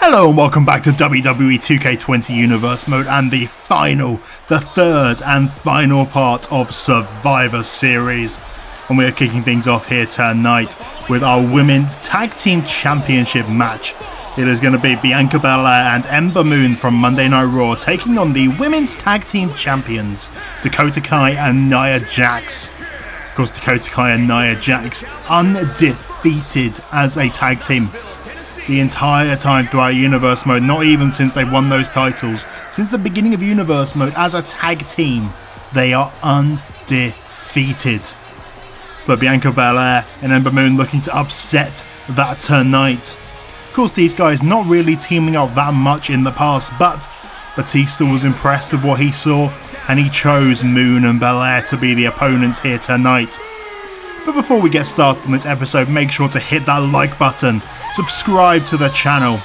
Hello and welcome back to WWE 2K20 Universe Mode and the third and final part of Survivor Series. And we are kicking things off here tonight with our Women's Tag Team Championship match. It is going to be Bianca Belair and Ember Moon from Monday Night Raw taking on the Women's Tag Team Champions, Dakota Kai and Nia Jax. Of course, Dakota Kai and Nia Jax undefeated as a tag team the entire time throughout Universe Mode, not even since they won those titles. Since the beginning of Universe Mode as a tag team, they are undefeated. But Bianca Belair and Ember Moon looking to upset that tonight. Of course, these guys not really teaming up that much in the past, but Batista was impressed with what he saw and he chose Moon and Belair to be the opponents here tonight. But before we get started on this episode, make sure to hit that like button, subscribe to the channel,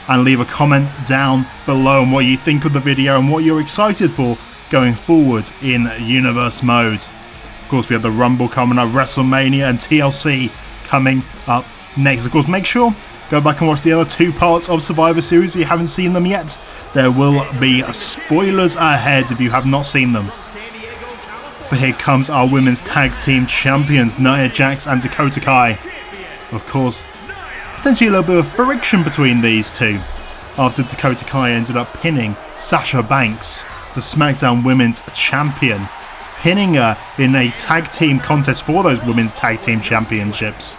and leave a comment down below on what you think of the video and what you're excited for going forward in Universe Mode. Of course, we have the Rumble coming up, WrestleMania and TLC coming up next. Of course, make sure go back and watch the other two parts of Survivor Series if you haven't seen them yet. There will be spoilers ahead if you have not seen them. But here comes our Women's Tag Team Champions, Nia Jax and Dakota Kai. Of course, potentially a little bit of friction between these two, after Dakota Kai ended up pinning Sasha Banks, the SmackDown Women's Champion, pinning her in a tag team contest for those Women's Tag Team Championships.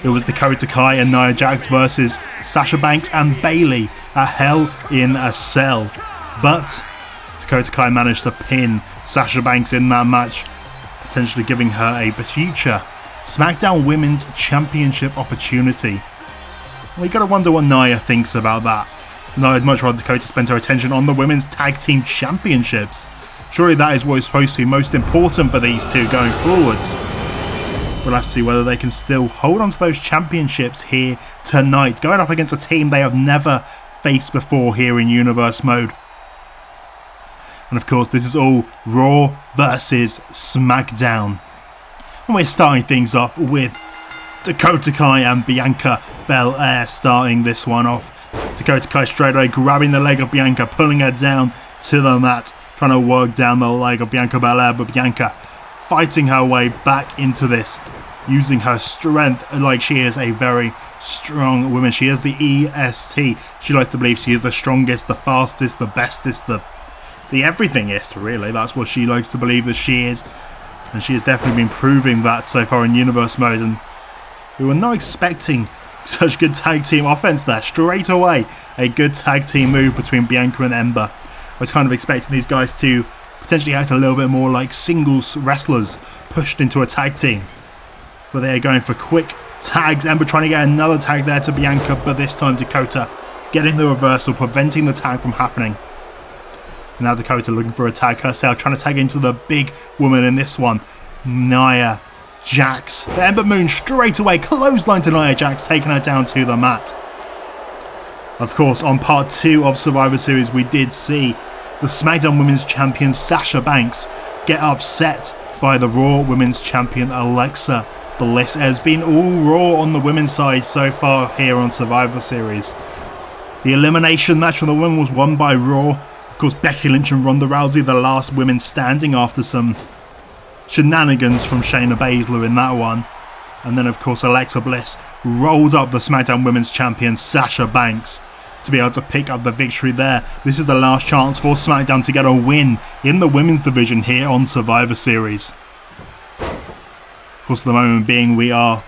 It was Dakota Kai and Nia Jax versus Sasha Banks and Bayley, a Hell in a Cell. But Dakota Kai managed to pin Sasha Banks in that match, potentially giving her a future SmackDown Women's Championship opportunity. Well, you gotta wonder what Nia thinks about that. I'd much rather Dakota spend her attention on the Women's Tag Team Championships. Surely that is what is supposed to be most important for these two going forwards. We'll have to see whether they can still hold on to those championships here tonight, going up against a team they have never faced before here in Universe Mode. And of course, this is all Raw versus SmackDown. And we're starting things off with Dakota Kai and Bianca Belair starting this one off. Dakota Kai straight away grabbing the leg of Bianca, pulling her down to the mat, trying to work down the leg of Bianca Belair, but Bianca fighting her way back into this, using her strength like she is a very strong woman. She is the EST. She likes to believe she is the strongest, the fastest, the bestest, the everythingist, really. That's what she likes to believe that she is. And she has definitely been proving that so far in Universe Mode. And we were not expecting such good tag team offense there. Straight away, a good tag team move between Bianca and Ember. I was kind of expecting these guys to potentially act a little bit more like singles wrestlers pushed into a tag team. But they are going for quick tags. Ember trying to get another tag there to Bianca, but this time Dakota getting the reversal, preventing the tag from happening. Now Dakota looking for a tag herself, trying to tag into the big woman in this one, Nia Jax. The Ember Moon straight away, clothesline to Nia Jax, taking her down to the mat. Of course, on part 2 of Survivor Series, we did see the SmackDown Women's Champion Sasha Banks get upset by the Raw Women's Champion Alexa Bliss. It has been all Raw on the women's side so far here on Survivor Series. The elimination match for the women was won by Raw. Of course, Becky Lynch and Ronda Rousey, the last women standing after some shenanigans from Shayna Baszler in that one. And then, of course, Alexa Bliss rolled up the SmackDown Women's Champion Sasha Banks to be able to pick up the victory there. This is the last chance for SmackDown to get a win in the women's division here on Survivor Series. Of course, the moment being, we are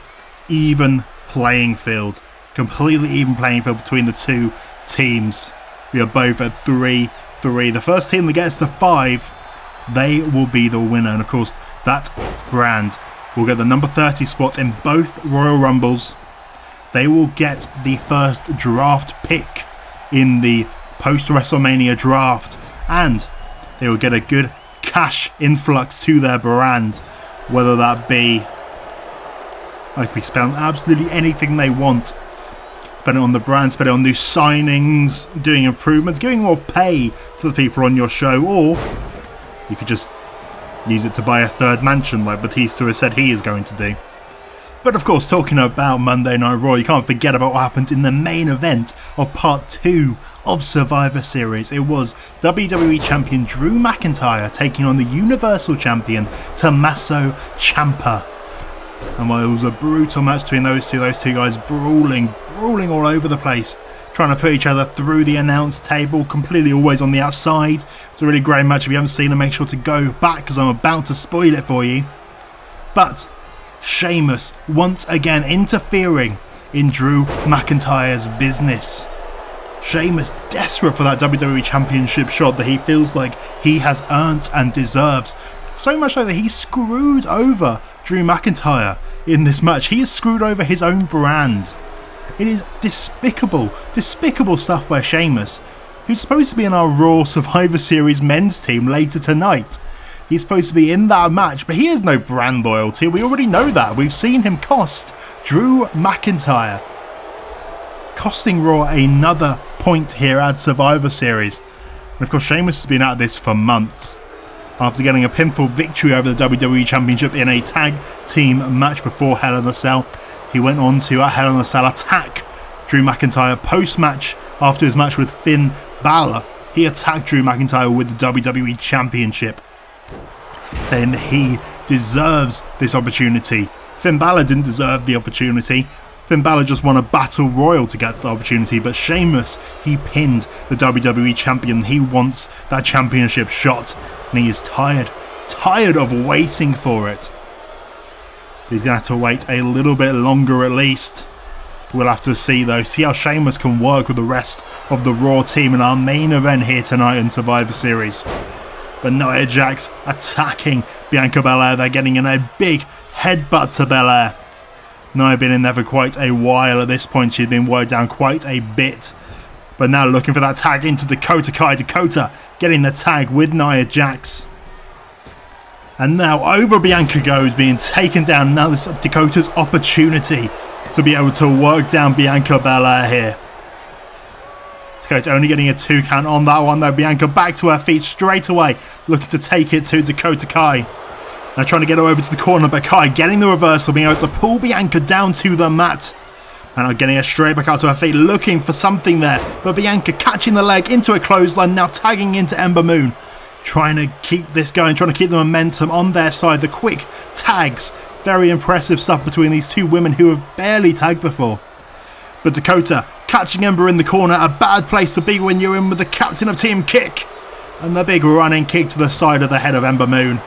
even playing field. Completely even playing field between the two teams. We are both at 3-3. The first team that gets to 5, they will be the winner. And of course, that brand will get the number 30 spot in both Royal Rumbles. They will get the first draft pick in the post-WrestleMania draft. And they will get a good cash influx to their brand. Whether that be, like we spend absolutely anything they want. Spend it on the brand, spend it on new signings, doing improvements, giving more pay to the people on your show, or you could just use it to buy a third mansion like Batista has said he is going to do. But of course, talking about Monday Night Raw, you can't forget about what happened in the main event of Part 2 of Survivor Series. It was WWE Champion Drew McIntyre taking on the Universal Champion Tommaso Ciampa. And while it was a brutal match between those two guys brawling all over the place, trying to put each other through the announce table, completely always on the outside. It's a really great match. If you haven't seen it, make sure to go back because I'm about to spoil it for you. But Sheamus once again interfering in Drew McIntyre's business. Sheamus desperate for that WWE Championship shot that he feels like he has earned and deserves. So much so that he screwed over Drew McIntyre in this match. He has screwed over his own brand. It is despicable stuff by Sheamus, who's supposed to be in our Raw Survivor Series men's team later tonight. He's supposed to be in that match, but he has no brand loyalty. We already know that. We've seen him cost Drew McIntyre, costing Raw another point here at Survivor Series. And of course, Sheamus has been at this for months. After getting a pinfall victory over the WWE Championship in a tag team match before Hell in a Cell, he went on to, at Hell in a Cell, attack Drew McIntyre post-match after his match with Finn Balor. He attacked Drew McIntyre with the WWE Championship, saying that he deserves this opportunity. Finn Balor didn't deserve the opportunity. Finn Balor just won a battle royal to get the opportunity, but Sheamus, he pinned the WWE Champion. He wants that championship shot, and he is tired of waiting for it. He's going to have to wait a little bit longer at least. We'll have to see though, see how Sheamus can work with the rest of the Raw team in our main event here tonight in Survivor Series. But Nia Jax attacking Bianca Belair. They're getting in a big headbutt to Belair. Nia been in there for quite a while at this point. She'd been worked down quite a bit. But now looking for that tag into Dakota Kai. Dakota getting the tag with Nia Jax. And now over Bianca goes, being taken down. Now this is Dakota's opportunity to be able to work down Bianca Belair here. Dakota only getting a 2 count on that one though. Bianca back to her feet straight away, looking to take it to Dakota Kai. Now trying to get her over to the corner, but Kai getting the reversal, being able to pull Bianca down to the mat. And now getting her straight back out to her feet, looking for something there. But Bianca catching the leg into a clothesline, now tagging into Ember Moon. Trying to keep this going, trying to keep the momentum on their side. The quick tags, very impressive stuff between these two women who have barely tagged before. But Dakota catching Ember in the corner, a bad place to be when you're in with the captain of team kick. And the big running kick to the side of the head of Ember Moon.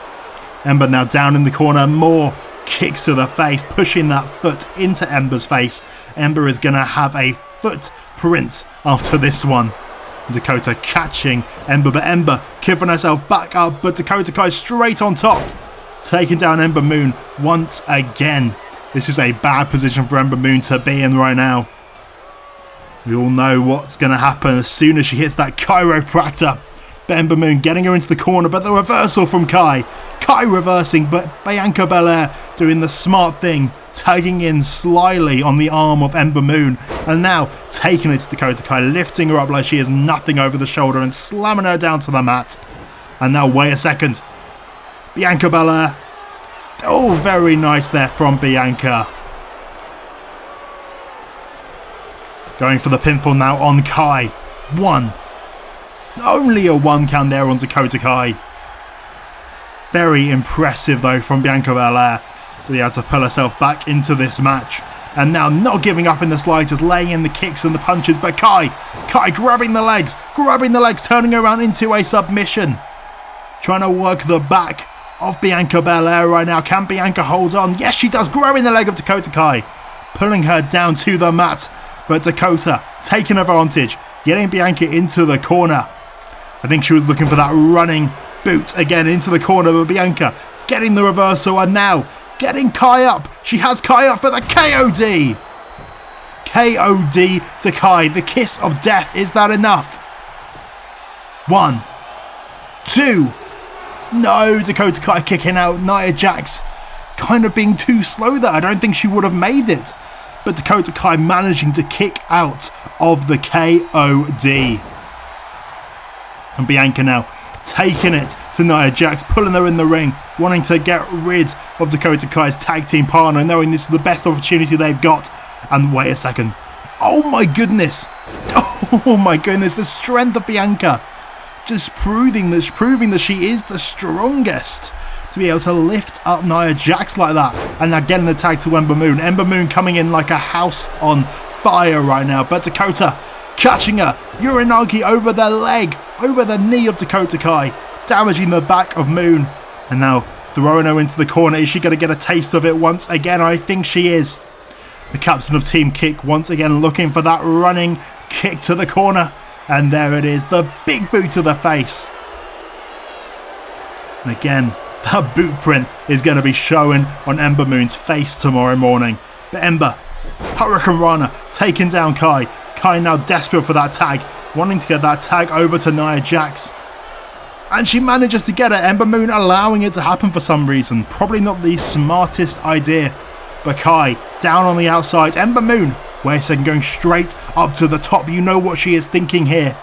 Ember now down in the corner, more kicks to the face, pushing that foot into Ember's face. Ember is going to have a footprint after this one. Dakota catching Ember, but Ember keeping herself back up, but Dakota Kai straight on top, taking down Ember Moon once again. This is a bad position for Ember Moon to be in right now. We all know what's going to happen as soon as she hits that chiropractor. But Ember Moon getting her into the corner, but the reversal from Kai. Kai reversing, but Bianca Belair doing the smart thing, tagging in slyly on the arm of Ember Moon, and now taking it to Dakota Kai, lifting her up like she is nothing over the shoulder and slamming her down to the mat. And now wait a second. Bianca Belair. Oh, very nice there from Bianca. Going for the pinfall now on Kai. Only a 1 count there on Dakota Kai. Very impressive though from Bianca Belair to be able to pull herself back into this match. And now not giving up in the slightest, laying in the kicks and the punches, but Kai grabbing the legs, turning around into a submission. Trying to work the back of Bianca Belair right now. Can Bianca hold on? Yes, she does, grabbing the leg of Dakota Kai, pulling her down to the mat. But Dakota taking advantage, getting Bianca into the corner. I think she was looking for that running boot again into the corner, but Bianca getting the reversal and now getting Kai up. She has Kai up for the KOD. KOD to Kai, the kiss of death. Is that enough? 1, 2. No, Dakota Kai kicking out. Nia Jax kind of being too slow there. I don't think she would have made it. But Dakota Kai managing to kick out of the KOD. And Bianca now taking it to Nia Jax, pulling her in the ring, wanting to get rid of Dakota Kai's tag team partner, knowing this is the best opportunity they've got. And wait a second. Oh my goodness. Oh my goodness, the strength of Bianca. Just proving that she is the strongest to be able to lift up Nia Jax like that. And now getting the tag to Ember Moon. Ember Moon coming in like a house on fire right now. But Dakota catching her. Uranagi over the leg, over the knee of Dakota Kai, damaging the back of Moon. And now throwing her into the corner. Is she going to get a taste of it once again? I think she is. The captain of Team Kick once again looking for that running kick to the corner. And there it is, the big boot to the face. And again, that boot print is going to be showing on Ember Moon's face tomorrow morning. But Ember, Hurricane Rana, taking down Kai. Kai now desperate for that tag, wanting to get that tag over to Nia Jax. And she manages to get it. Ember Moon allowing it to happen for some reason. Probably not the smartest idea. But Kai down on the outside. Ember Moon, wait a second, going straight up to the top. You know what she is thinking here.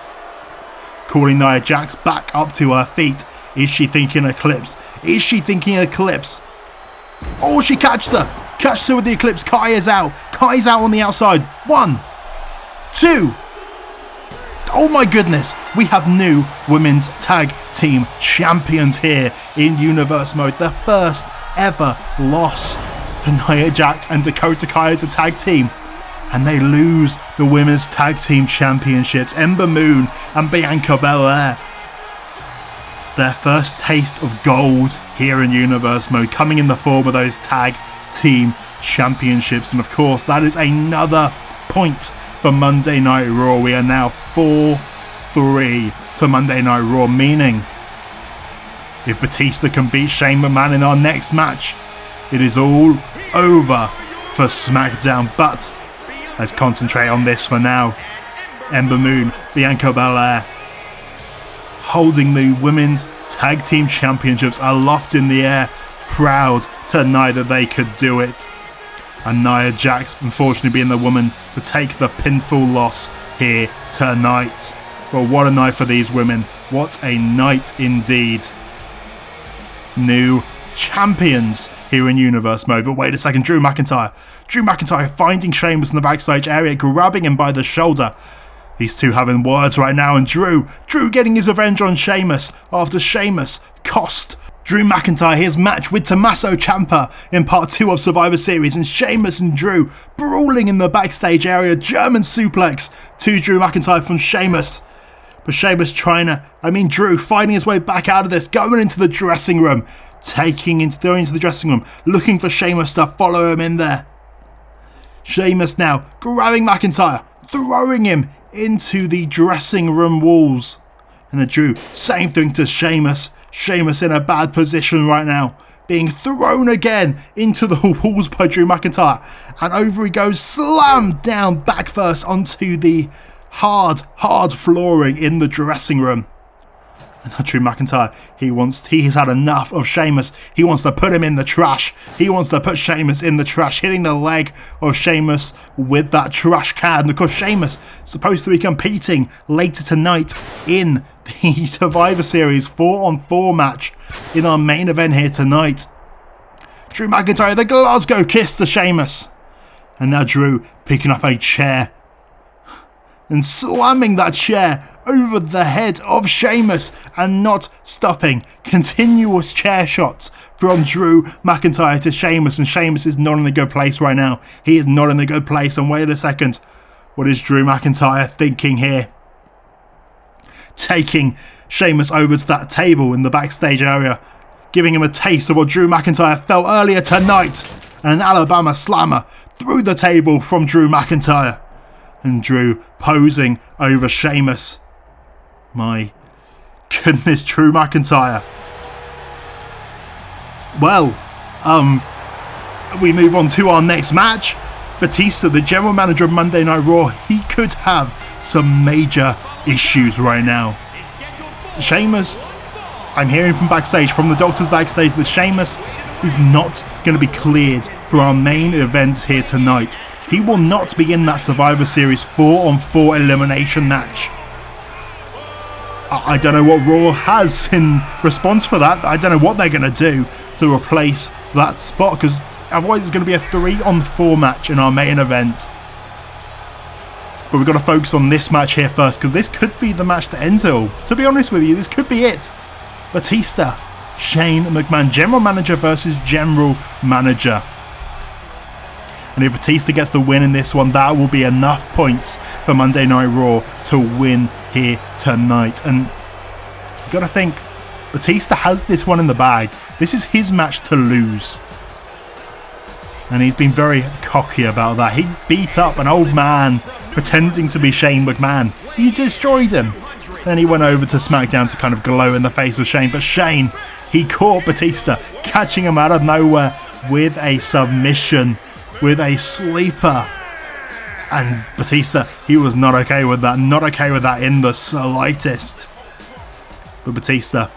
Calling Nia Jax back up to her feet. Is she thinking Eclipse? Is she thinking Eclipse? Oh, she catches her. Catches her with the Eclipse. Kai is out. Kai's out on the outside. 1, 2. Oh my goodness. We have new women's tag team champions here in Universe Mode. The first ever loss for Nia Jax and Dakota Kai as a tag team. And they lose the women's tag team championships. Ember Moon and Bianca Belair. Their first taste of gold here in Universe Mode, coming in the form of those tag team championships. And of course, that is another point for Monday Night Raw. We are now 4-3 to Monday Night Raw, meaning if Batista can beat Shane McMahon in our next match, it is all over for SmackDown. But let's concentrate on this for now. Ember Moon, Bianca Belair, holding the women's tag team championships aloft in the air, proud tonight that they could do it. And Nia Jax, unfortunately, being the woman to take the pinfall loss here tonight. Well, what a night for these women. What a night indeed. New champions here in Universe Mode. But wait a second, Drew McIntyre. Drew McIntyre finding Sheamus in the backstage area, grabbing him by the shoulder. These two having words right now, and Drew getting his revenge on Sheamus after Sheamus cost Drew McIntyre his match with Tommaso Ciampa in part 2 of Survivor Series, and Sheamus and Drew brawling in the backstage area. German suplex to Drew McIntyre from Sheamus. But Sheamus Drew finding his way back out of this, going into the dressing room, going into the dressing room, looking for Sheamus to follow him in there. Sheamus now grabbing McIntyre, throwing him into the dressing room walls. And then Drew, same thing to Sheamus. Sheamus in a bad position right now, being thrown again into the walls by Drew McIntyre. And over he goes, slammed down back first onto the hard flooring in the dressing room. And now Drew McIntyre, he has had enough of Sheamus. He wants to put him in the trash. He wants to put Sheamus in the trash, hitting the leg of Sheamus with that trash can. And of course, Sheamus supposed to be competing later tonight in the Survivor Series 4-on-4 match in our main event here tonight. Drew McIntyre, the Glasgow kiss to Sheamus. And now Drew picking up a chair and slamming that chair over the head of Sheamus and not stopping. Continuous chair shots from Drew McIntyre to Sheamus, and Sheamus is not in a good place right now. He is not in a good place, and wait a second. What is Drew McIntyre thinking here? Taking Sheamus over to that table in the backstage area, giving him a taste of what Drew McIntyre felt earlier tonight, and an Alabama slammer through the table from Drew McIntyre. And Drew posing over Sheamus. My goodness, Drew McIntyre. Well, we move on to our next match. Batista, the general manager of Monday Night Raw, he could have some major issues right now. Sheamus, I'm hearing from backstage, from the doctors backstage, that Sheamus is not going to be cleared for our main event here tonight. He will not be in that Survivor Series 4-on-4 elimination match. I don't know what Raw has in response for that. I don't know what they're going to do to replace that spot, because otherwise it's going to be a 3-on-4 match in our main event. But we've got to focus on this match here first, because this could be the match that ends it all. To be honest with you, this could be it. Batista, Shane McMahon, General Manager versus General Manager. And if Batista gets the win in this one, that will be enough points for Monday Night Raw to win here tonight. And you got to think, Batista has this one in the bag. This is his match to lose. And he's been very cocky about that. He beat up an old man pretending to be Shane McMahon. He destroyed him. Then he went over to SmackDown to kind of glow in the face of Shane. But Shane, he caught Batista, catching him out of nowhere with a submission, with a sleeper. And Batista, he was not okay with that. Not okay with that in the slightest. But Batista,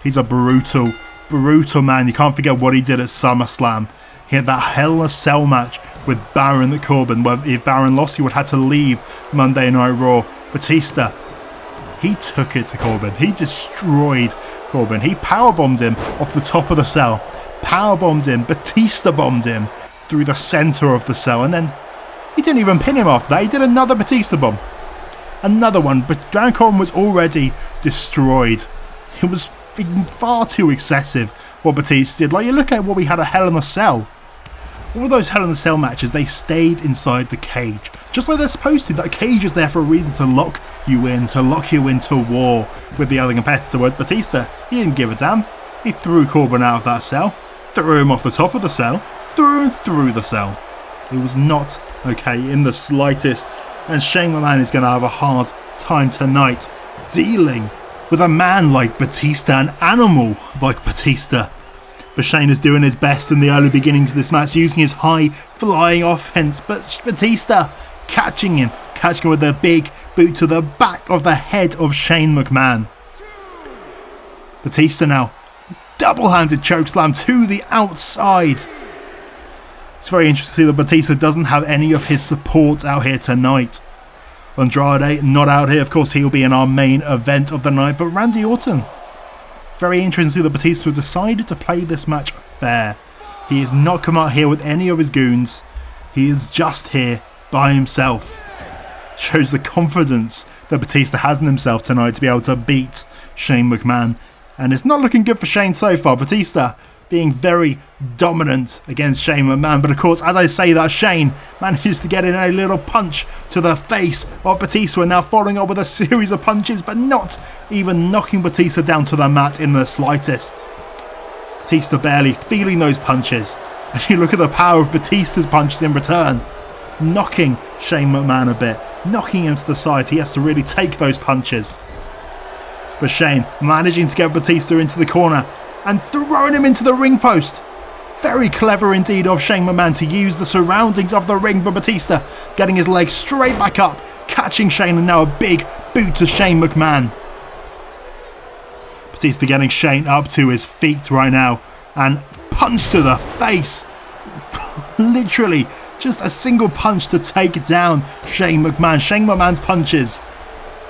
he's a brutal, brutal man. You can't forget what he did at SummerSlam. He had that Hell in a Cell match with Baron Corbin, where if Baron lost, he would have to leave Monday Night Raw. Batista, he took it to Corbin. He destroyed Corbin. He powerbombed him off the top of the cell. Powerbombed him. Batista bombed him through the center of the cell. And then he didn't even pin him after that. He did another Batista bomb. Another one. But Baron Corbin was already destroyed. It was far too excessive what Batista did. Like, you look at what we had a Hell in a Cell. All those Hell in a Cell matches, they stayed inside the cage. Just like they're supposed to. That cage is there for a reason, to lock you into war with the other competitor. Whereas Batista, he didn't give a damn. He threw Corbin out of that cell, threw him off the top of the cell, threw him through the cell. It was not okay in the slightest. And Shane McMahon is going to have a hard time tonight dealing with a man like Batista, an animal like Batista. But Shane is doing his best in the early beginnings of this match, using his high-flying offense. But Batista catching him with a big boot to the back of the head of Shane McMahon. Batista now, double-handed chokeslam to the outside. It's very interesting to see that Batista doesn't have any of his support out here tonight. Andrade not out here. Of course, he'll be in our main event of the night. But Randy Orton, very interesting to see that Batista decided to play this match fair. He has not come out here with any of his goons. He is just here by himself. Shows the confidence that Batista has in himself tonight to be able to beat Shane McMahon. And it's not looking good for Shane so far. Batista being very dominant against Shane McMahon. But of course, as I say that, Shane manages to get in a little punch to the face of Batista, and now following up with a series of punches, but not even knocking Batista down to the mat in the slightest. Batista barely feeling those punches. And you look at the power of Batista's punches in return, knocking Shane McMahon a bit, knocking him to the side. He has to really take those punches. But Shane managing to get Batista into the corner and throwing him into the ring post. Very clever indeed of Shane McMahon to use the surroundings of the ring, but Batista getting his legs straight back up, catching Shane, and now a big boot to Shane McMahon. Batista getting Shane up to his feet right now, and punch to the face. Literally just a single punch to take down Shane McMahon. Shane McMahon's punches,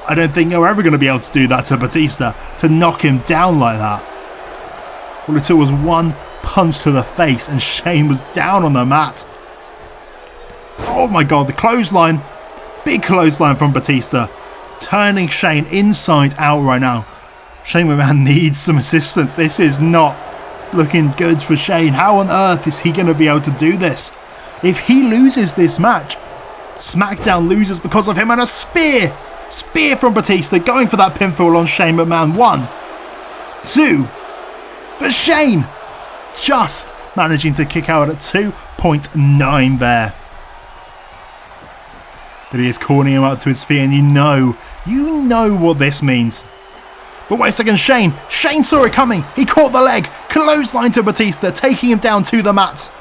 I don't think you're ever going to be able to do that to Batista, to knock him down like that. All it took was one punch to the face and Shane was down on the mat. Oh my god, the clothesline. Big clothesline from Batista, turning Shane inside out right now. Shane McMahon needs some assistance. This is not looking good for Shane. How on earth is he going to be able to do this? If he loses this match, SmackDown loses because of him. And a spear from Batista, going for that pinfall on Shane McMahon. 1, 2, but Shane just managing to kick out at 2.9 there. But he is calling him up to his feet, and you know what this means. But wait a second, Shane saw it coming. He caught the leg, clothesline to Batista, taking him down to the mat,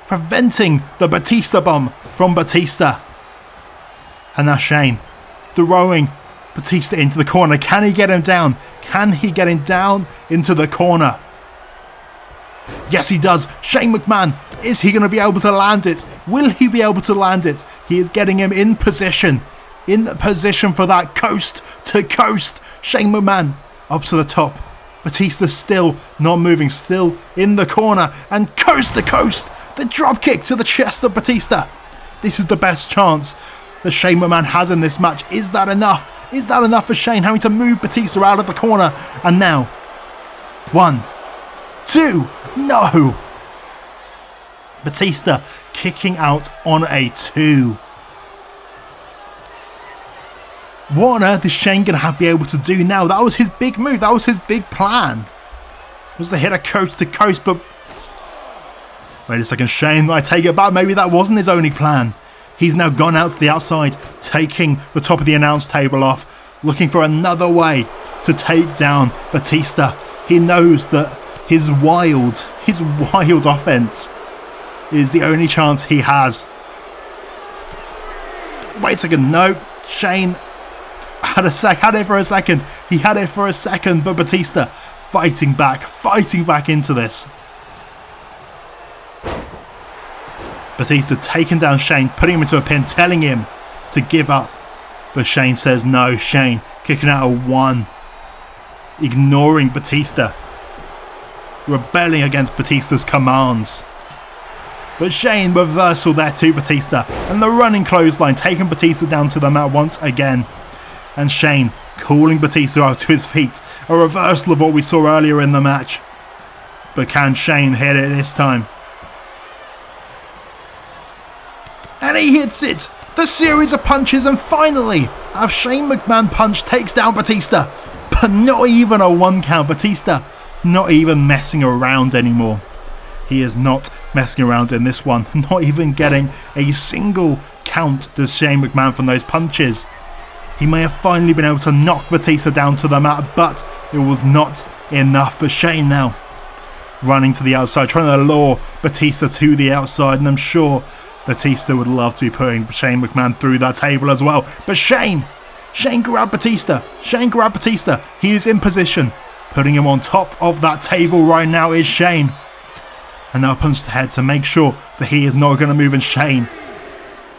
preventing the Batista bomb from Batista. And now Shane throwing Batista into the corner. Can he get him down? Can he get him down into the corner? Yes, he does. Shane McMahon, is he going to be able to land it? Will he be able to land it? He is getting him in position in position for that coast to coast. Shane McMahon up to the top. Batista still not moving, still in the corner, and coast to coast. The drop kick to the chest of Batista. This is the best chance that Shane McMahon has in this match. Is that enough? Is that enough for Shane having to move Batista out of the corner? And now, 1, 2, no! Batista kicking out on a 2. What on earth is Shane going to be able to do now? That was his big move. That was his big plan. Was to hit a coast to coast, but... Wait a second, Shane, I take it back. Maybe that wasn't his only plan. He's now gone out to the outside, taking the top of the announce table off, looking for another way to take down Batista. He knows that his wild offense is the only chance he has. Wait a second, no, Shane had it for a second. He had it for a second, but Batista fighting back into this. Batista taking down Shane, putting him into a pin, telling him to give up. But Shane says no. Shane kicking out a 1. Ignoring Batista. Rebelling against Batista's commands. But Shane reversal there to Batista. And the running clothesline taking Batista down to the mat once again. And Shane calling Batista up to his feet. A reversal of what we saw earlier in the match. But can Shane hit it this time? And he hits it! The series of punches, and finally, a Shane McMahon punch takes down Batista. But not even a 1 count. Batista not even messing around anymore. He is not messing around in this one. Not even getting a single count to Shane McMahon from those punches. He may have finally been able to knock Batista down to the mat, but it was not enough for Shane now. Running to the outside, trying to lure Batista to the outside, and I'm sure Batista would love to be putting Shane McMahon through that table as well. But Shane grabbed Batista. Shane grabbed Batista. He is in position. Putting him on top of that table right now is Shane. And now punch to the head to make sure that he is not going to move. And Shane,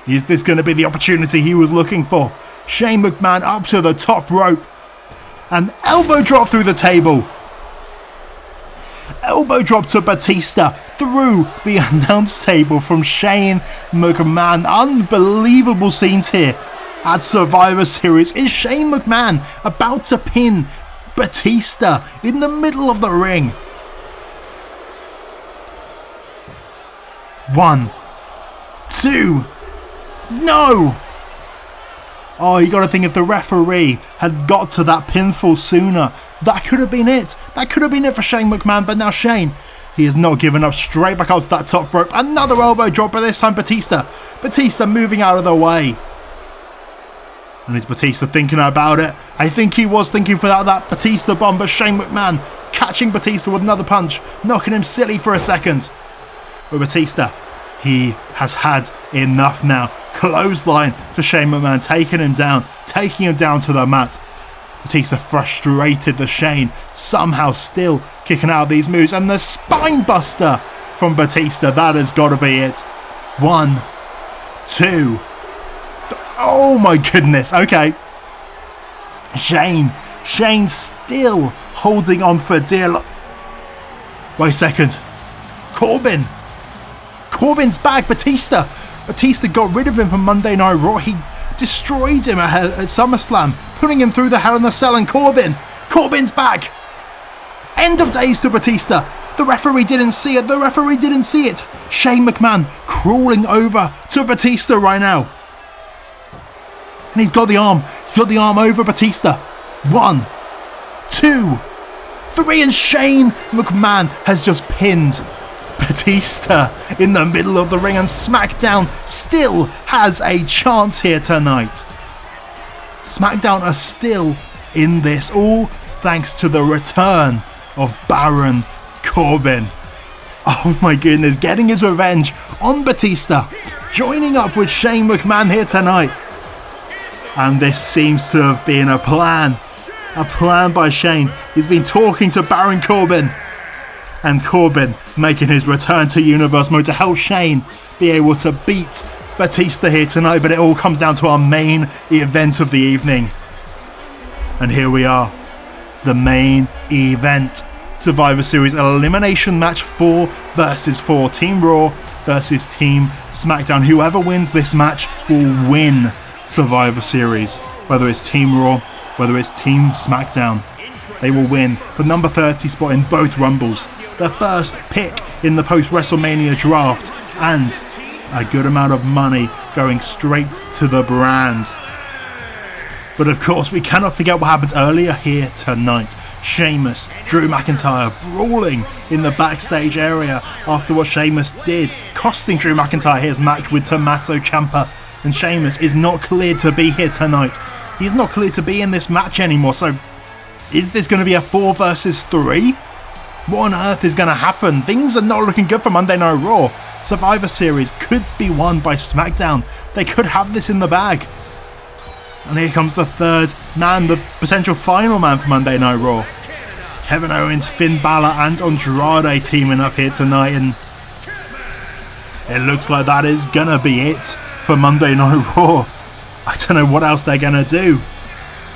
is this going to be the opportunity he was looking for? Shane McMahon up to the top rope. And elbow drop through the table. Elbow drop to Batista through the announce table from Shane McMahon. Unbelievable scenes here at Survivor Series. Is Shane McMahon about to pin Batista in the middle of the ring? 1, 2, no! Oh, you got to think if the referee had got to that pinfall sooner, that could have been it. That could have been it for Shane McMahon, but now Shane, he has not given up. Straight back up to that top rope. Another elbow drop, but this time Batista. Batista moving out of the way. And is Batista thinking about it? I think he was thinking for that Batista bomb, but Shane McMahon catching Batista with another punch, knocking him silly for a second. But Batista, he has had enough now. Clothesline to Shane McMahon, taking him down to the mat. Batista frustrated the Shane, somehow still kicking out these moves, and the spine buster from Batista. That has got to be it. 1, 2, oh my goodness. Okay, Shane still holding on for dear. Wait a second, Corbin's back. Batista got rid of him from Monday Night Raw. He destroyed him at SummerSlam, putting him through the Hell in a Cell, and Corbin's back. End of days to Batista. The referee didn't see it. Shane McMahon crawling over to Batista right now. And he's got the arm over Batista. 1, 2, 3, and Shane McMahon has just pinned Batista in the middle of the ring, and SmackDown still has a chance here tonight. SmackDown are still in this, all thanks to the return of Baron Corbin. Oh my goodness, getting his revenge on Batista, joining up with Shane McMahon here tonight. And this seems to have been a plan by Shane. He's been talking to Baron Corbin, and Corbin making his return to Universe Mode to help Shane be able to beat Batista here tonight, but it all comes down to our main event of the evening. And here we are, the main event. Survivor Series elimination match 4 versus 4. Team Raw versus Team Smackdown. Whoever wins this match will win Survivor Series. Whether it's Team Raw, whether it's Team Smackdown, they will win the number 30 spot in both Rumbles, the first pick in the post-WrestleMania draft, and a good amount of money going straight to the brand. But of course, we cannot forget what happened earlier here tonight. Sheamus, Drew McIntyre brawling in the backstage area after what Sheamus did, costing Drew McIntyre his match with Tommaso Ciampa. And Sheamus is not cleared to be here tonight. He's not cleared to be in this match anymore. So is this going to be a 4 versus 3? What on earth is going to happen? Things are not looking good for Monday Night Raw. Survivor Series could be won by SmackDown. They could have this in the bag. And here comes the third man, the potential final man for Monday Night Raw. Kevin Owens, Finn Balor and Andrade teaming up here tonight, and it looks like that is gonna be it for Monday Night Raw. I don't know what else they're gonna do.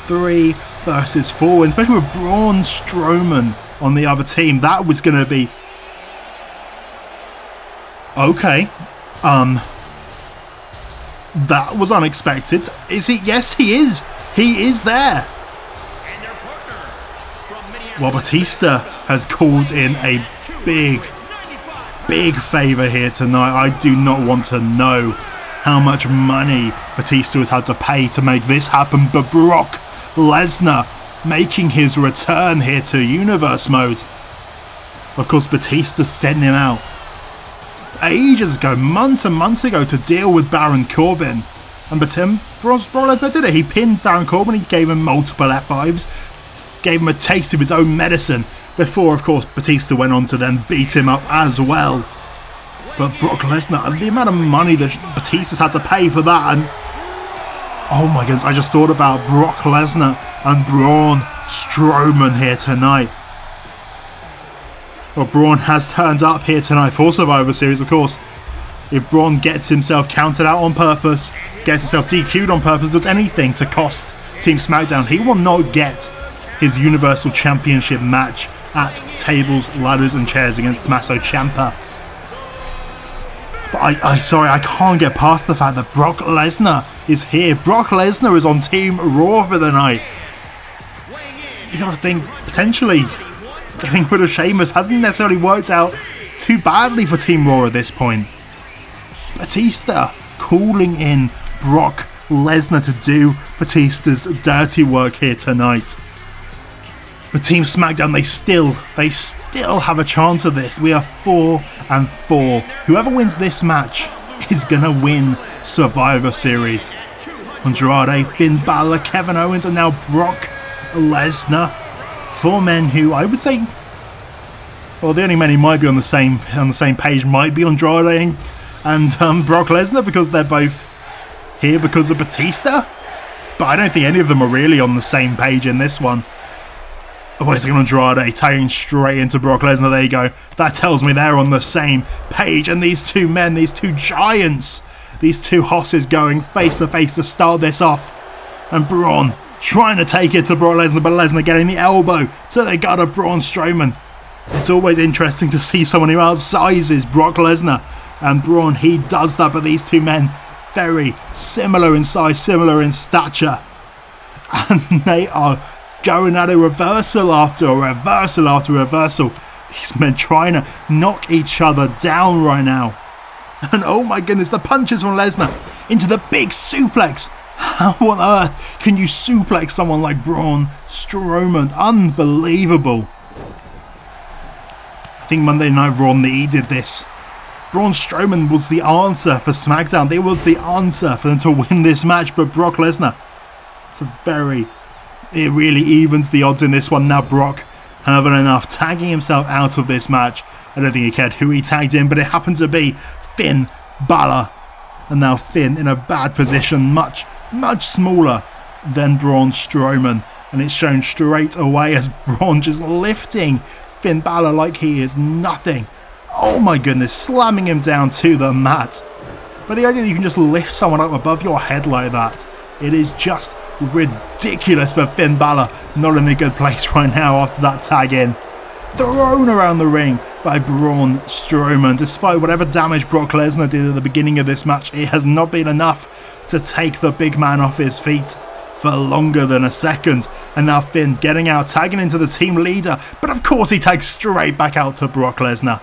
3 versus 4, and especially with Braun Strowman on the other team, that was gonna be okay. That was unexpected. Is he? Yes, he is. He is there. Well, Batista has called in a big favour here tonight. I do not want to know how much money Batista has had to pay to make this happen. But Brock Lesnar making his return here to Universe Mode. Of course, Batista sent him out ages ago, months and months ago, to deal with Baron Corbin. And Brock Lesnar did it. He pinned Baron Corbin, he gave him multiple F5s, gave him a taste of his own medicine, before, of course, Batista went on to then beat him up as well. But Brock Lesnar, the amount of money that Batista's had to pay for that, and oh my goodness, I just thought about Brock Lesnar and Braun Strowman here tonight. Well, Braun has turned up here tonight for Survivor Series, of course. If Braun gets himself counted out on purpose, gets himself DQ'd on purpose, does anything to cost Team SmackDown, he will not get his Universal Championship match at Tables, Ladders and Chairs against Tommaso Ciampa. But I can't get past the fact that Brock Lesnar is here. Brock Lesnar is on Team Raw for the night. You gotta think, potentially getting rid of Sheamus hasn't necessarily worked out too badly for Team Raw at this point. Batista calling in Brock Lesnar to do Batista's dirty work here tonight. But Team SmackDown, they still have a chance of this. We are 4 and 4. Whoever wins this match is gonna win Survivor Series. Andrade, Finn Balor, Kevin Owens, and now Brock Lesnar. 4 men who I would say, well, the only men who might be on the same page might be Andrade and Brock Lesnar, because they're both here because of Batista. But I don't think any of them are really on the same page in this one. Wait a second, Andrade tagging straight into Brock Lesnar. There you go. That tells me they're on the same page. And these 2 men, these 2 giants, these 2 hosses going face to face to start this off. And Braun trying to take it to Brock Lesnar, but Lesnar getting the elbow to the gut of Braun Strowman. It's always interesting to see someone who outsizes Brock Lesnar. And Braun, he does that, but these 2 men, very similar in size, similar in stature. And they are going at a reversal after a reversal after reversal. These men trying to knock each other down right now. And oh my goodness, the punches from Lesnar into the big suplex. How on earth can you suplex someone like Braun Strowman? Unbelievable. I think Monday Night Raw needed this. Braun Strowman was the answer for SmackDown. It was the answer for them to win this match. But Brock Lesnar, it really evens the odds in this one. Now Brock having enough, tagging himself out of this match. I don't think he cared who he tagged in, but it happened to be Finn Balor. And now Finn in a bad position, much smaller than Braun Strowman. And it's shown straight away as Braun just lifting Finn Balor like he is nothing. Oh my goodness, slamming him down to the mat. But the idea that you can just lift someone up above your head like that, it is just ridiculous for Finn Balor. Not in a good place right now after that tag in. Thrown around the ring by Braun Strowman. Despite whatever damage Brock Lesnar did at the beginning of this match, it has not been enough to take the big man off his feet for longer than a second. And now Finn getting out, tagging into the team leader. But of course he tags straight back out to Brock Lesnar.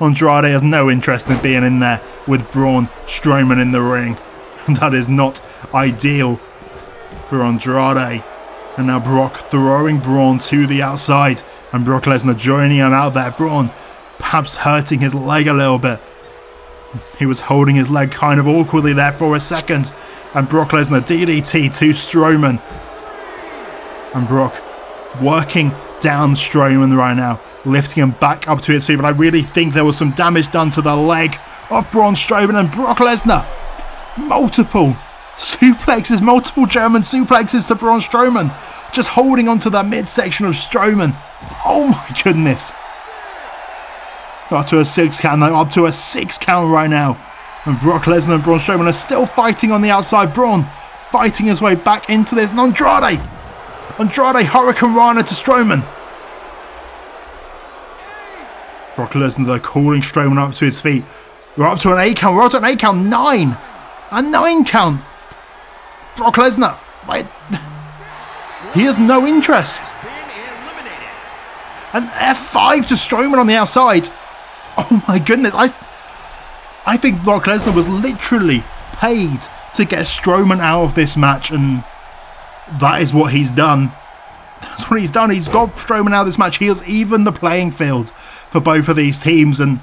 Andrade has no interest in being in there with Braun Strowman in the ring. That is not ideal for Andrade. And now Brock throwing Braun to the outside. And Brock Lesnar joining him out there. Braun perhaps hurting his leg a little bit. He was holding his leg kind of awkwardly there for a second. And Brock Lesnar DDT to Strowman. And Brock working down Strowman right now, lifting him back up to his feet. But I really think there was some damage done to the leg of Braun Strowman, and Brock Lesnar. Multiple suplexes, multiple German suplexes to Braun Strowman. Just holding onto the midsection of Strowman. Oh my goodness. Up to a 6 count though, up to a 6 count right now. And Brock Lesnar and Braun Strowman are still fighting on the outside. Braun fighting his way back into this. And Andrade Hurricane Rana to Strowman. Brock Lesnar though calling Strowman up to his feet. We're up to an 8 count. We're up to an 8 count. 9. A 9 count. Brock Lesnar. Wait. He has no interest. An F5 to Strowman on the outside. Oh my goodness. I think Brock Lesnar was literally paid to get Strowman out of this match, and that is what he's done. That's what he's done. He's got Strowman out of this match. He has evened the playing field for both of these teams, and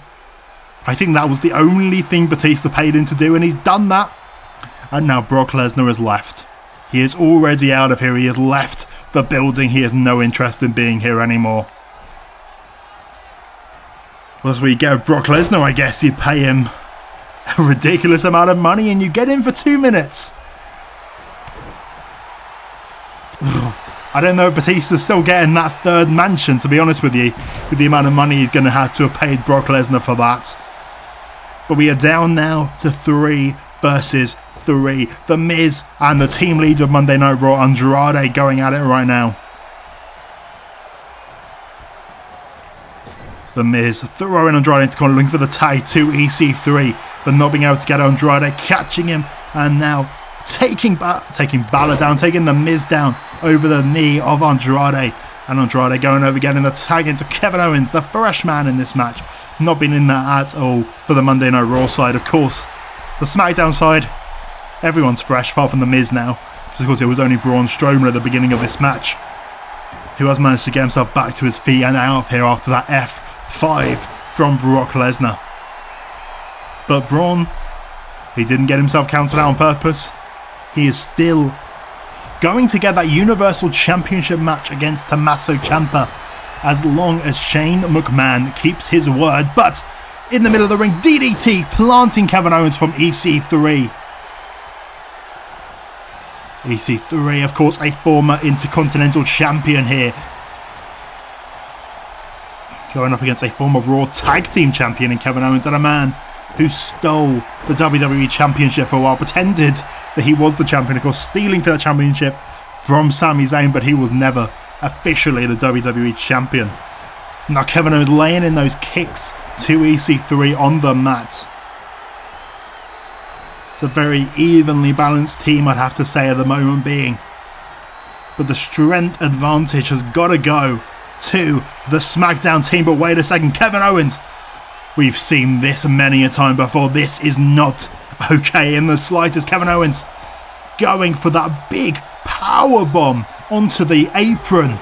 I think that was the only thing Batista paid him to do, and he's done that. And now Brock Lesnar has left. He is already out of here. He has left the building. He has no interest in being here anymore. Well, as we get Brock Lesnar, I guess you pay him a ridiculous amount of money and you get him for 2 minutes. I don't know if Batista's still getting that third mansion, to be honest with you, with the amount of money he's going to have to have paid Brock Lesnar for that. But we are down now to 3 versus 3. The Miz and the team leader of Monday Night Raw, Andrade, going at it right now. The Miz throwing Andrade into corner, looking for the tag to EC3, but not being able to get Andrade, catching him, and now taking Balor down, taking the Miz down over the knee of Andrade. And Andrade going over, getting the tag into Kevin Owens, the fresh man in this match. Not been in that at all for the Monday Night Raw side, of course. The SmackDown side, everyone's fresh apart from the Miz now, because of course it was only Braun Strowman at the beginning of this match who has managed to get himself back to his feet and out of here after that F5 from Brock Lesnar. But Braun, he didn't get himself counted out on purpose. He is still going to get that Universal Championship match against Tommaso Ciampa as long as Shane McMahon keeps his word. But in the middle of the ring, DDT planting Kevin Owens from EC3. EC3, of course, a former Intercontinental Champion here, going up against a former Raw Tag Team Champion in Kevin Owens, and a man who stole the WWE Championship for a while, pretended that he was the champion, of course, stealing for the championship from Sami Zayn, but he was never officially the WWE Champion. Now Kevin Owens laying in those kicks to EC3 on the mat. It's a very evenly balanced team, I'd have to say, at the moment being. But the strength advantage has got to go to the SmackDown team. But wait a second, Kevin Owens. We've seen this many a time before. This is not okay in the slightest. Kevin Owens going for that big power bomb onto the apron.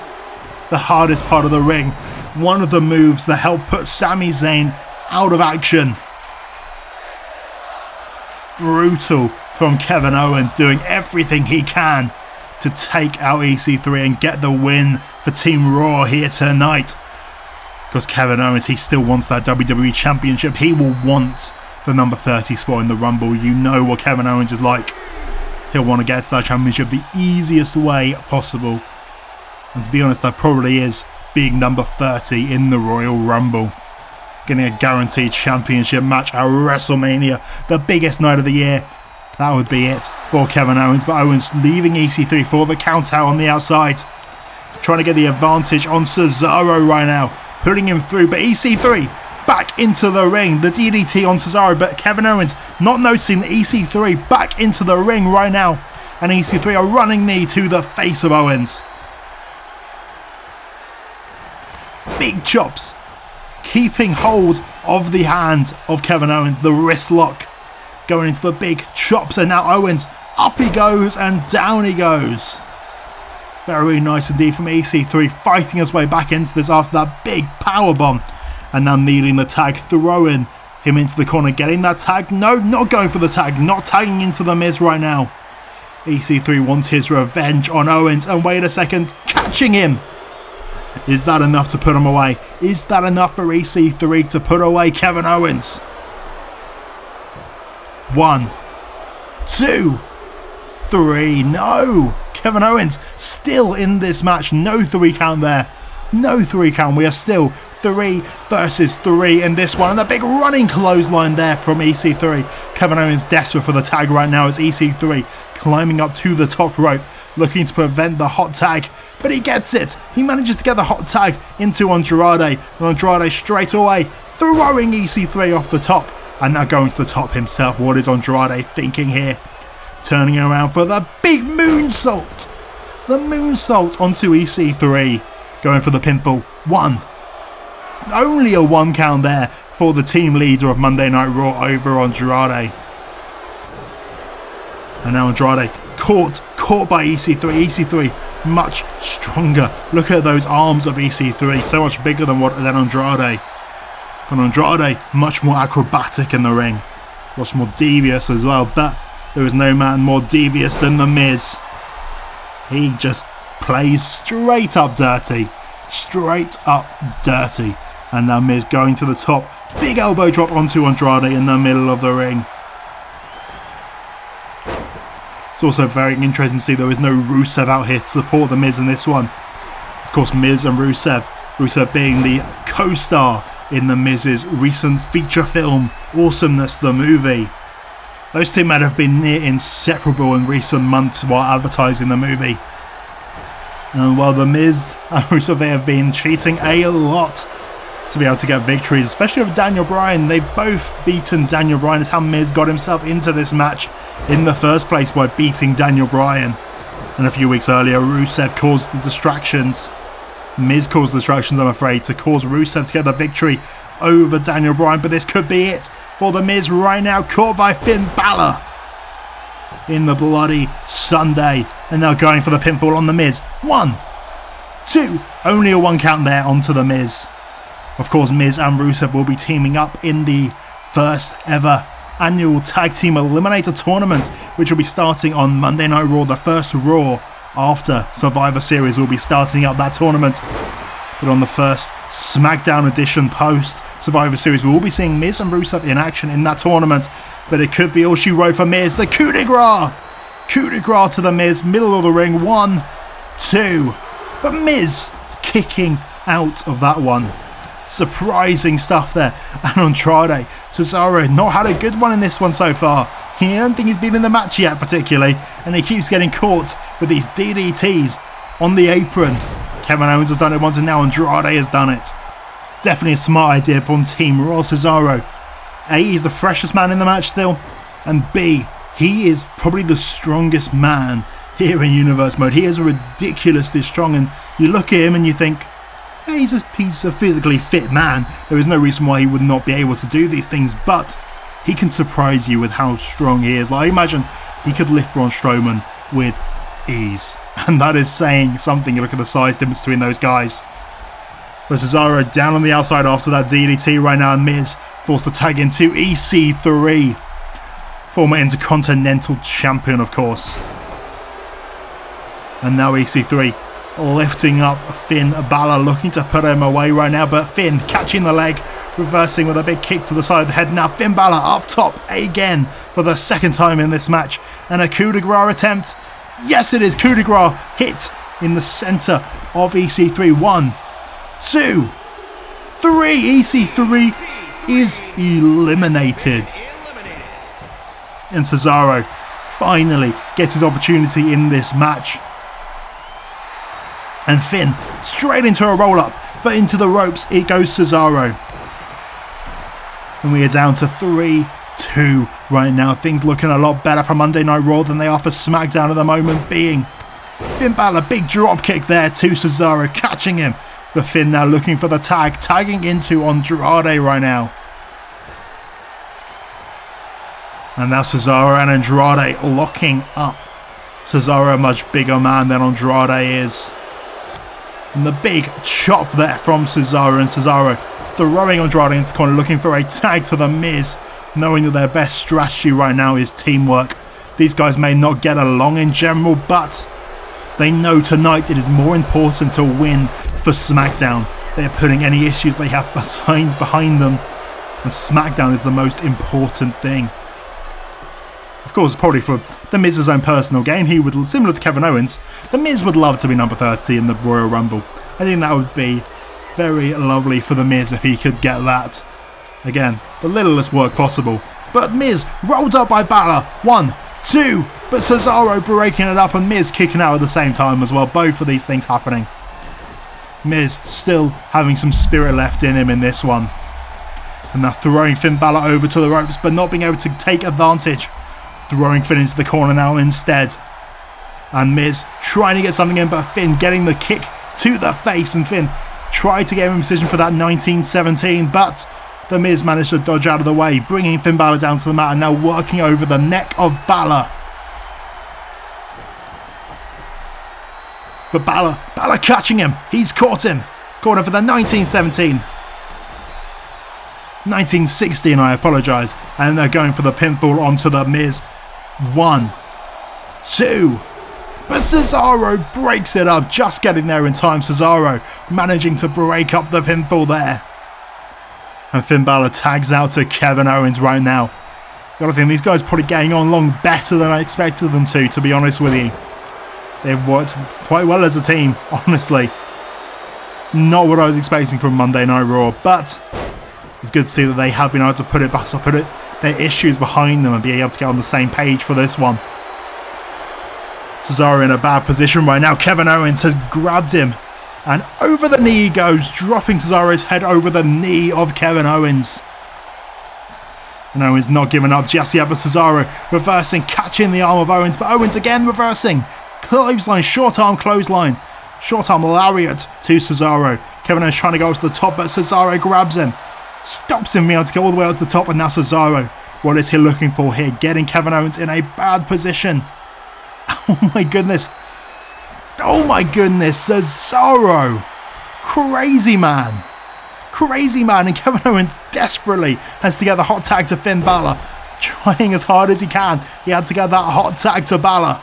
The hardest part of the ring. One of the moves that helped put Sami Zayn out of action. Brutal from Kevin Owens, doing everything he can to take out EC3 and get the win for Team Raw here tonight. Because Kevin Owens, he still wants that WWE Championship. He will want the number 30 spot in the Rumble. You know what Kevin Owens is like. He'll want to get to that championship the easiest way possible. And to be honest, that probably is being number 30 in the Royal Rumble. getting a guaranteed championship match at WrestleMania, the biggest night of the year. That would be it for Kevin Owens, but Owens leaving EC3 for the count out on the outside. Trying to get the advantage on Cesaro right now, pulling him through, but EC3 back into the ring. The DDT on Cesaro, but Kevin Owens not noticing the EC3 back into the ring right now. And EC3 a running knee to the face of Owens. Big chops, keeping hold of the hand of Kevin Owens, the wrist lock. Going into the big chops, and now Owens, up he goes and down he goes. Very nice indeed from EC3, fighting his way back into this after that big powerbomb. And now needing the tag, throwing him into the corner, getting that tag. No, not going for the tag, not tagging into the Miz right now. EC3 wants his revenge on Owens, and wait a second, catching him. Is that enough to put him away? Is that enough for EC3 to put away Kevin Owens? 1, 2, 3, no! Kevin Owens still in this match, no 3 count there. No 3 count, we are still 3 versus 3 in this one, and a big running clothesline there from EC3. Kevin Owens desperate for the tag right now as EC3 climbing up to the top rope, looking to prevent the hot tag, but he gets it. He manages to get the hot tag into Andrade, and Andrade straight away throwing EC3 off the top, and now going to the top himself. What is Andrade thinking here? Turning around for the big moonsault. The moonsault onto EC3, going for the pinfall. 1. Only a 1 count there for the team leader of Monday Night Raw over Andrade. And now Andrade caught by EC3. EC3 much stronger. Look at those arms of EC3, so much bigger than Andrade. But Andrade much more acrobatic in the ring, much more devious as well. But there is no man more devious than The Miz. He just plays straight up dirty. Straight up dirty. And now Miz going to the top. Big elbow drop onto Andrade in the middle of the ring. It's also very interesting to see there is no Rusev out here to support The Miz in this one. Of course, Miz and Rusev. Rusev being the co-star in The Miz's recent feature film, Awesomeness the Movie. Those two men have been near inseparable in recent months while advertising the movie. And while The Miz and Rusev, they have been cheating a lot to be able to get victories, especially with Daniel Bryan. They've both beaten Daniel Bryan. It's how Miz got himself into this match in the first place, by beating Daniel Bryan. And a few weeks earlier, Rusev caused the distractions. Miz caused the distractions, I'm afraid, to cause Rusev to get the victory over Daniel Bryan. But this could be it for The Miz right now, caught by Finn Balor in the Bloody Sunday. And now going for the pinfall on The Miz. 1, 2, only a 1 count there onto The Miz. Of course, Miz and Rusev will be teaming up in the first ever annual Tag Team Eliminator Tournament, which will be starting on Monday Night Raw. The first Raw after Survivor Series will be starting up that tournament. But on the first SmackDown edition post Survivor Series, we will be seeing Miz and Rusev in action in that tournament. But it could be all she wrote for Miz. The coup de grace! Coup de grace to The Miz, middle of the ring. 1, 2. But Miz kicking out of that one. Surprising stuff there. And Andrade, Cesaro, not had a good one in this one so far. I don't think he's been in the match yet particularly, and he keeps getting caught with these DDTs on the apron. Kevin Owens has done it once, and now Andrade has done it. Definitely a smart idea from Team Raw. Cesaro, A, he's the freshest man in the match still, and B, he is probably the strongest man here in Universe Mode. He is ridiculously strong, and you look at him and you think, hey, he's a physically fit man. There is no reason why he would not be able to do these things, but he can surprise you with how strong he is. Like, imagine he could lift Braun Strowman with ease. And that is saying something. You look at the size difference between those guys. But Cesaro down on the outside after that DDT right now, and Miz forced to tag into EC3. Former Intercontinental Champion, of course. And now EC3 lifting up Finn Balor, looking to put him away right now, but Finn catching the leg, reversing with a big kick to the side of the head. Now Finn Balor up top again for the second time in this match, and a coup de grace attempt. Yes, it is. Coup de grace hit in the centre of EC3. 1, 2, 3. EC3 is eliminated. And Cesaro finally gets his opportunity in this match. And Finn straight into a roll-up, but into the ropes it goes Cesaro. And we are down to 3-2 right now. Things looking a lot better for Monday Night Raw than they are for SmackDown at the moment being. Finn Balor, big drop kick there to Cesaro, catching him. But Finn now looking for the tag, tagging into Andrade right now. And now Cesaro and Andrade locking up. Cesaro a much bigger man than Andrade is. And the big chop there from Cesaro, and Cesaro throwing Andrade into the corner, looking for a tag to The Miz, knowing that their best strategy right now is teamwork. These guys may not get along in general, but they know tonight it is more important to win for SmackDown. They're putting any issues they have behind them, and SmackDown is the most important thing. Of course, probably for The Miz's own personal gain, he would, similar to Kevin Owens, The Miz would love to be number 30 in the Royal Rumble. I think that would be very lovely for The Miz if he could get that. Again, the littlest work possible. But Miz rolled up by Balor. 1, 2, but Cesaro breaking it up and Miz kicking out at the same time as well. Both of these things happening. Miz still having some spirit left in him in this one. And now throwing Finn Balor over to the ropes, but not being able to take advantage. Throwing Finn into the corner now instead. And Miz trying to get something in, but Finn getting the kick to the face, and Finn tried to get him in position for that 1917, but The Miz managed to dodge out of the way, bringing Finn Balor down to the mat and now working over the neck of Balor. But Balor catching him. He's caught him. Caught him for the 1917. 1916, I apologise. And they're going for the pinfall onto The Miz. 1, 2. But Cesaro breaks it up, just getting there in time. Cesaro managing to break up the pinfall there. And Finn Balor tags out to Kevin Owens right now. Gotta think these guys probably getting on along better than I expected them to be honest with you. They've worked quite well as a team, honestly. Not what I was expecting from Monday Night Raw, but it's good to see that they have been able to put their issues behind them and be able to get on the same page for this one. Cesaro in a bad position right now. Kevin Owens has grabbed him. And over the knee he goes, dropping Cesaro's head over the knee of Kevin Owens. And Owens not giving up just yet, but Cesaro reversing, catching the arm of Owens. But Owens again reversing. Clothesline, short arm clothesline. Short arm lariat to Cesaro. Kevin Owens trying to go to the top, but Cesaro grabs him. Stops him being able to go all the way up to the top, and now Cesaro. What is he looking for here? Getting Kevin Owens in a bad position. Oh my goodness. Oh my goodness. Cesaro. Crazy man. Crazy man. And Kevin Owens desperately has to get the hot tag to Finn Balor. Trying as hard as he can. He had to get that hot tag to Balor.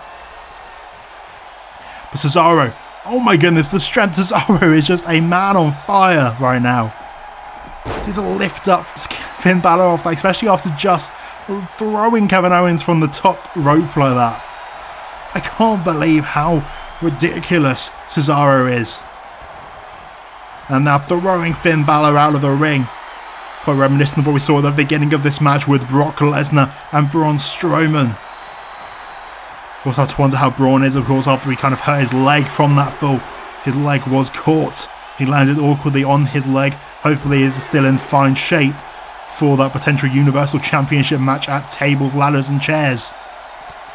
But Cesaro. Oh my goodness. The strength of Cesaro is just a man on fire right now. He's to lift up Finn Balor off that, especially after just throwing Kevin Owens from the top rope like that. I can't believe how ridiculous Cesaro is. And now throwing Finn Balor out of the ring. Quite reminiscent of what we saw at the beginning of this match with Brock Lesnar and Braun Strowman. Of course, I have to wonder how Braun is, of course, after he kind of hurt his leg from that fall. His leg was caught. He landed awkwardly on his leg. Hopefully he is still in fine shape for that potential Universal Championship match at Tables, Ladders and Chairs.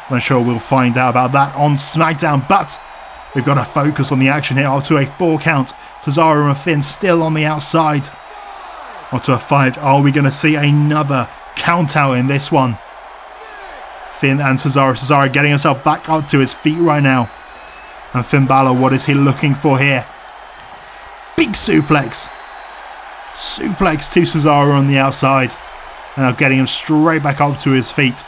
I'm sure we'll find out about that on SmackDown, but we've got to focus on the action here. Up to a 4 count. Cesaro and Finn still on the outside. Up to a 5. Are we going to see another count out in this one? Finn and Cesaro. Cesaro getting himself back up to his feet right now. And Finn Balor, what is he looking for here? Big suplex. Suplex to Cesaro on the outside. And now getting him straight back up to his feet.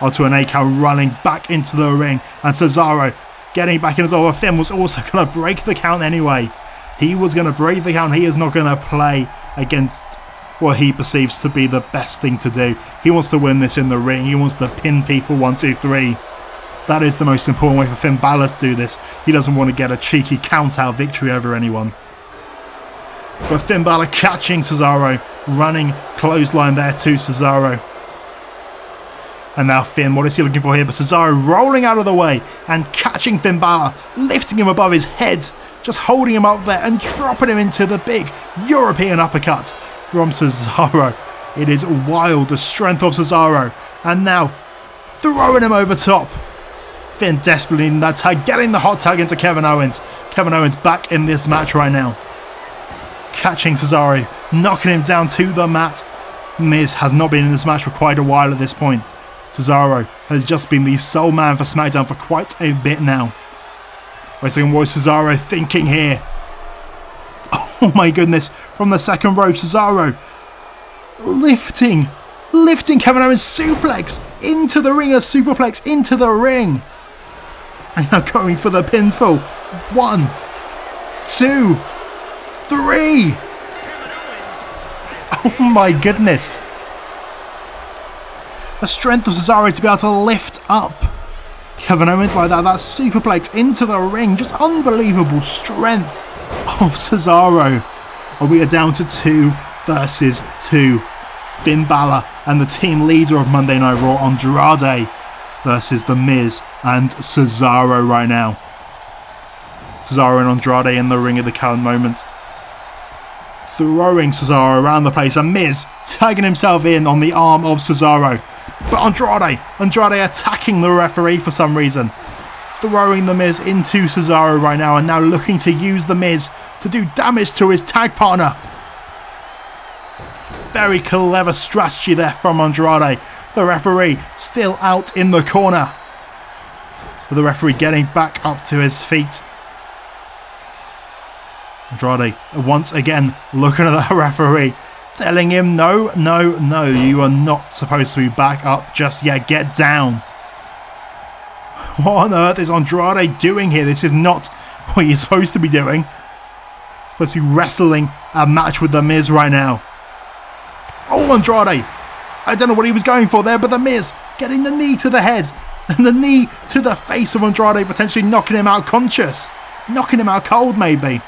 Onto an 8 count, running back into the ring. And Cesaro getting back in as well. Finn was also going to break the count anyway. He was going to break the count. He is not going to play against what he perceives to be the best thing to do. He wants to win this in the ring. He wants to pin people 1, 2, 3. That is the most important way for Finn Balor to do this. He doesn't want to get a cheeky count out victory over anyone. But Finn Balor catching Cesaro, running clothesline there to Cesaro. And now Finn, what is he looking for here? But Cesaro rolling out of the way and catching Finn Balor, lifting him above his head, just holding him up there and dropping him into the big European uppercut from Cesaro. It is wild, the strength of Cesaro. And now throwing him over top. Finn desperately needing that tag, getting the hot tag into Kevin Owens. Kevin Owens back in this match right now. Catching Cesaro, knocking him down to the mat. Miz has not been in this match for quite a while at this point. Cesaro has just been the sole man for SmackDown for quite a bit now. Wait a second, what is Cesaro thinking here? Oh my goodness, from the second row, Cesaro lifting Kevin Owens, suplex into the ring, a superplex into the ring. And now going for the pinfall. 1, 2, 3. Oh my goodness. The strength of Cesaro to be able to lift up Kevin Owens like that. That superplex into the ring. Just unbelievable strength of Cesaro. And we are down to 2 versus 2. Finn Balor and the team leader of Monday Night Raw, Andrade, versus The Miz and Cesaro right now. Cesaro and Andrade in the ring at the current moment. Throwing Cesaro around the place, and Miz tagging himself in on the arm of Cesaro. But Andrade attacking the referee for some reason. Throwing The Miz into Cesaro right now, and now looking to use The Miz to do damage to his tag partner. Very clever strategy there from Andrade. The referee still out in the corner. With the referee getting back up to his feet. Andrade once again looking at the referee, telling him no, you are not supposed to be back up just yet, get down. What on earth is Andrade doing here? This is not what you're supposed to be doing. You're supposed to be wrestling a match with The Miz right now. Oh, Andrade, I don't know what he was going for there, but The Miz getting the knee to the head and the knee to the face of Andrade, potentially knocking him out conscious, knocking him out cold maybe.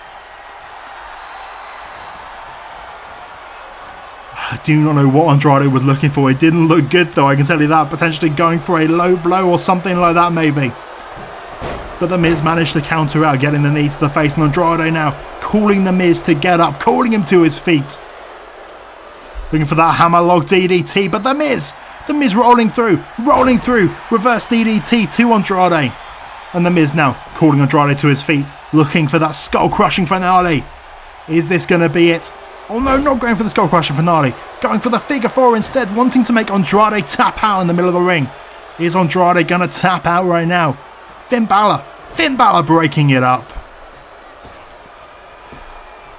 I do not know what Andrade was looking for. It didn't look good though, I can tell you that. Potentially going for a low blow or something like that maybe. But The Miz managed to counter out, getting the knee to the face, and Andrade now calling The Miz to get up, calling him to his feet. Looking for that hammerlock DDT, but The Miz rolling through, reverse DDT to Andrade. And The Miz now calling Andrade to his feet, looking for that skull-crushing finale. Is this going to be it? Oh no, not going for the skull-crushing finale. Going for the figure 4 instead, wanting to make Andrade tap out in the middle of the ring. Is Andrade going to tap out right now? Finn Balor breaking it up.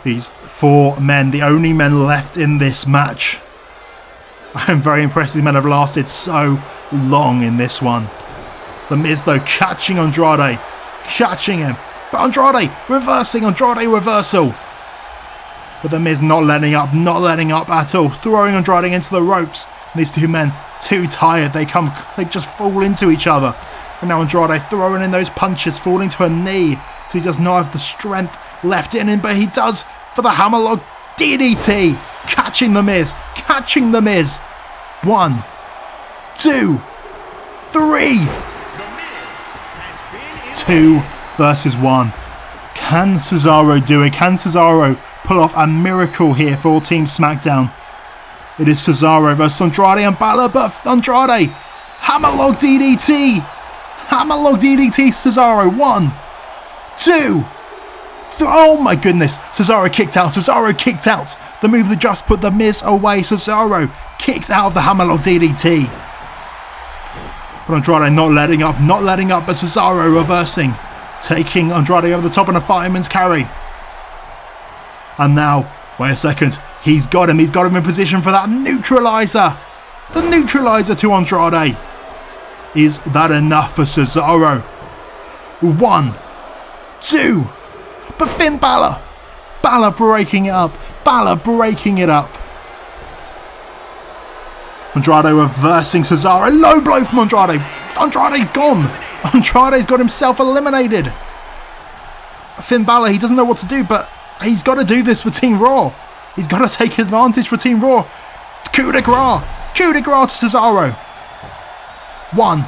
These 4 men, the only men left in this match. I am very impressed these men have lasted so long in this one. The Miz though catching Andrade, catching him. But Andrade reversing, Andrade reversal. But The Miz not letting up at all. Throwing Andrade into the ropes. And these 2 men too tired. They just fall into each other. And now Andrade throwing in those punches, falling to a knee. So he does not have the strength left in him, but he does for the hammerlock DDT. Catching The Miz. 1, 2, 3. 2 versus 1. Can Cesaro do it? Can Cesaro pull off a miracle here for Team Smackdown? It is Cesaro versus Andrade and Balor, but Andrade, hammerlock DDT, Cesaro, 1, 2, 3, oh my goodness, Cesaro kicked out, the move that just put The Miz away. Cesaro kicked out of the hammerlock DDT. But Andrade not letting up, but Cesaro reversing, taking Andrade over the top in a fireman's carry. And now, wait a second, he's got him in position for that neutralizer. The neutralizer to Andrade. Is that enough for Cesaro? 1, 2, but Finn Balor breaking it up, Andrade reversing Cesaro, low blow from Andrade. Andrade's gone. Andrade's got himself eliminated. Finn Balor, he doesn't know what to do, but He's got to do this for Team Raw. He's got to take advantage for Team Raw. Coup de grace. Coup de grace to Cesaro. 1,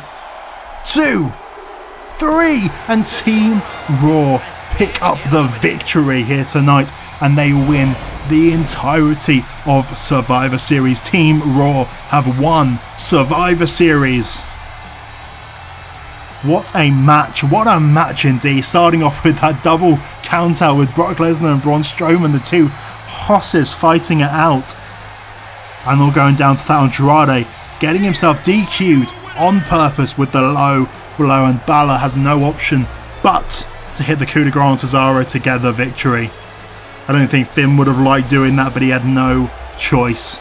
2, 3. And Team Raw pick up the victory here tonight. And they win the entirety of Survivor Series. Team Raw have won Survivor Series. What a match. What a match indeed. Starting off with that double countout with Brock Lesnar and Braun Strowman, the two hosses fighting it out. And all going down to that Andrade getting himself DQ'd on purpose with the low blow, and Balor has no option but to hit the coup de grace on Cesaro to get the victory. I don't think Finn would have liked doing that, but he had no choice.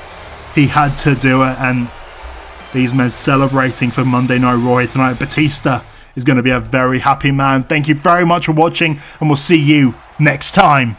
He had to do it, and these men celebrating for Monday Night Raw here tonight. Batista is going to be a very happy man. Thank you very much for watching, and we'll see you next time.